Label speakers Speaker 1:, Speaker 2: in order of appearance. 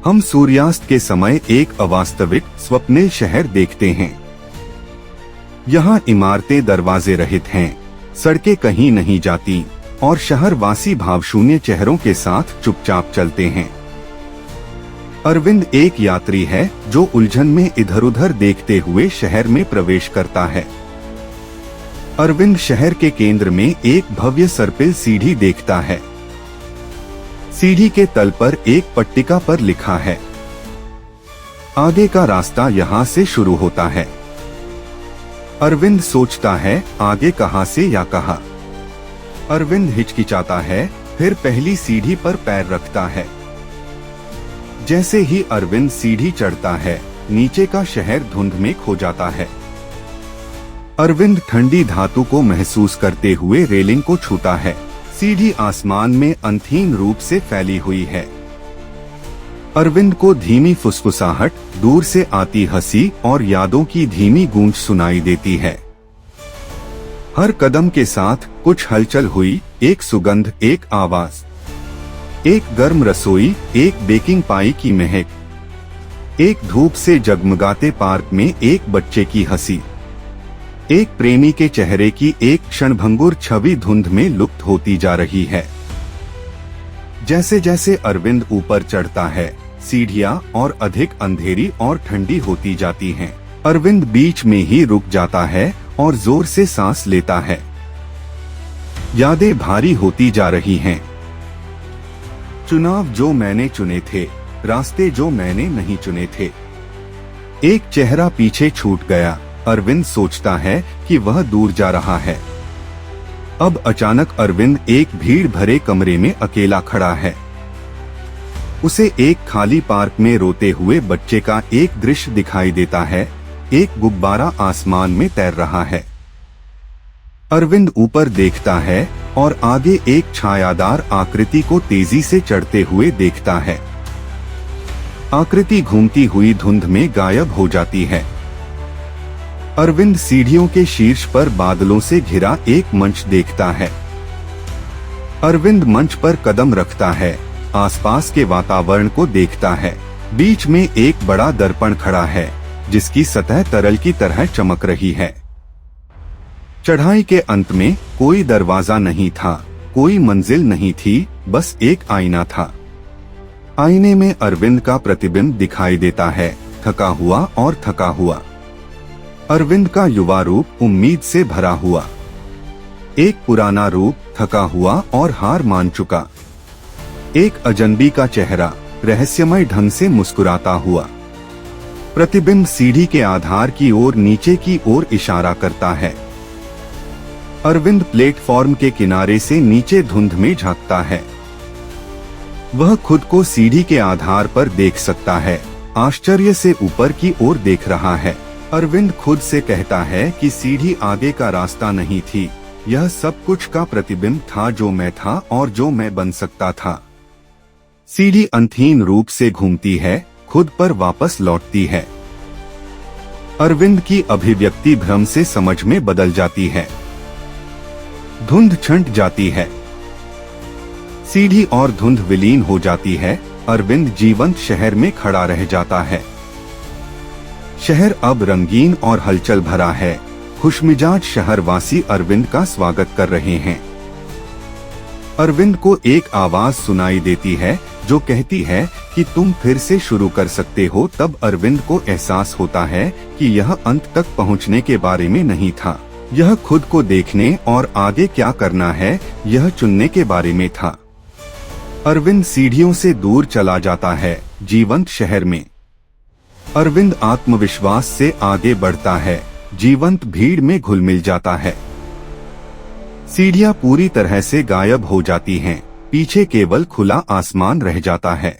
Speaker 1: हम सूर्यास्त के समय एक अवास्तविक स्वप्निल शहर देखते हैं। यहाँ इमारतें दरवाजे रहित हैं, सड़कें कहीं नहीं जाती और शहरवासी भावशून्य चेहरों के साथ चुपचाप चलते हैं। अरविंद एक यात्री है जो उलझन में इधर उधर देखते हुए शहर में प्रवेश करता है। अरविंद शहर के केंद्र में एक भव्य सर्पिल सीढ़ी देखता है। सीढ़ी के तल पर एक पट्टिका पर लिखा है, आगे का रास्ता यहाँ से शुरू होता है। अरविंद सोचता है, आगे कहाँ से या कहाँ। अरविंद हिचकिचाता है, फिर पहली सीढ़ी पर पैर रखता है। जैसे ही अरविंद सीढ़ी चढ़ता है, नीचे का शहर धुंध में खो जाता है। अरविंद ठंडी धातु को महसूस करते हुए रेलिंग को छूता है। सीढ़ी आसमान में अंतहीन रूप से फैली हुई है। अरविंद को धीमी फुसफुसाहट, दूर से आती हंसी और यादों की धीमी गूंज सुनाई देती है। हर कदम के साथ कुछ हलचल हुई, एक सुगंध, एक आवाज, एक गर्म रसोई, एक बेकिंग पाई की महक, एक धूप से जगमगाते पार्क में एक बच्चे की हंसी, एक प्रेमी के चेहरे की एक क्षणभंगुर छवि धुंध में लुप्त होती जा रही है। जैसे जैसे अरविंद ऊपर चढ़ता है, सीढ़ियां और अधिक अंधेरी और ठंडी होती जाती हैं। अरविंद बीच में ही रुक जाता है और जोर से सांस लेता है। यादें भारी होती जा रही हैं। चुनाव जो मैंने चुने थे, रास्ते जो मैंने नहीं चुने थे। एक चेहरा पीछे छूट गया। अरविंद सोचता है कि वह दूर जा रहा है। अब अचानक अरविंद एक भीड़ भरे कमरे में अकेला खड़ा है। उसे एक खाली पार्क में रोते हुए बच्चे का एक दृश्य दिखाई देता है। एक गुब्बारा आसमान में तैर रहा है। अरविंद ऊपर देखता है और आगे एक छायादार आकृति को तेजी से चढ़ते हुए देखता है। आकृति घूमती हुई धुंध में गायब हो जाती है। अरविंद सीढ़ियों के शीर्ष पर बादलों से घिरा एक मंच देखता है। अरविंद मंच पर कदम रखता है, आसपास के वातावरण को देखता है। बीच में एक बड़ा दर्पण खड़ा है, जिसकी सतह तरल की तरह चमक रही है। चढ़ाई के अंत में कोई दरवाजा नहीं था, कोई मंजिल नहीं थी, बस एक आईना था। आईने में अरविंद का प्रतिबिंब दिखाई देता है, थका हुआ और थका हुआ। अरविंद का युवा रूप उम्मीद से भरा हुआ, एक पुराना रूप थका हुआ और हार मान चुका। एक अजनबी का चेहरा रहस्यमय ढंग से मुस्कुराता हुआ। प्रतिबिंब सीढ़ी के आधार की ओर नीचे की ओर इशारा करता है। अरविंद प्लेटफॉर्म के किनारे से नीचे धुंध में झांकता है। वह खुद को सीढ़ी के आधार पर देख सकता है, आश्चर्य से ऊपर की ओर देख रहा है। अरविंद खुद से कहता है कि सीढ़ी आगे का रास्ता नहीं थी, यह सब कुछ का प्रतिबिंब था जो मैं था और जो मैं बन सकता था। सीढ़ी अंतहीन रूप से घूमती है, खुद पर वापस लौटती है। अरविंद की अभिव्यक्ति भ्रम से समझ में बदल जाती है। धुंध छंट जाती है। सीढ़ी और धुंध विलीन हो जाती है। अरविंद जीवंत शहर में खड़ा रह जाता है। शहर अब रंगीन और हलचल भरा है। खुशमिजाज शहरवासी अरविंद का स्वागत कर रहे हैं। अरविंद को एक आवाज सुनाई देती है जो कहती है कि तुम फिर से शुरू कर सकते हो। तब अरविंद को एहसास होता है कि यह अंत तक पहुंचने के बारे में नहीं था, यह खुद को देखने और आगे क्या करना है यह चुनने के बारे में था। अरविंद सीढ़ियों से दूर चला जाता है, जीवंत शहर में। अरविंद आत्मविश्वास से आगे बढ़ता है, जीवंत भीड़ में घुल मिल जाता है। सीढ़ियां पूरी तरह से गायब हो जाती हैं, पीछे केवल खुला आसमान रह जाता है।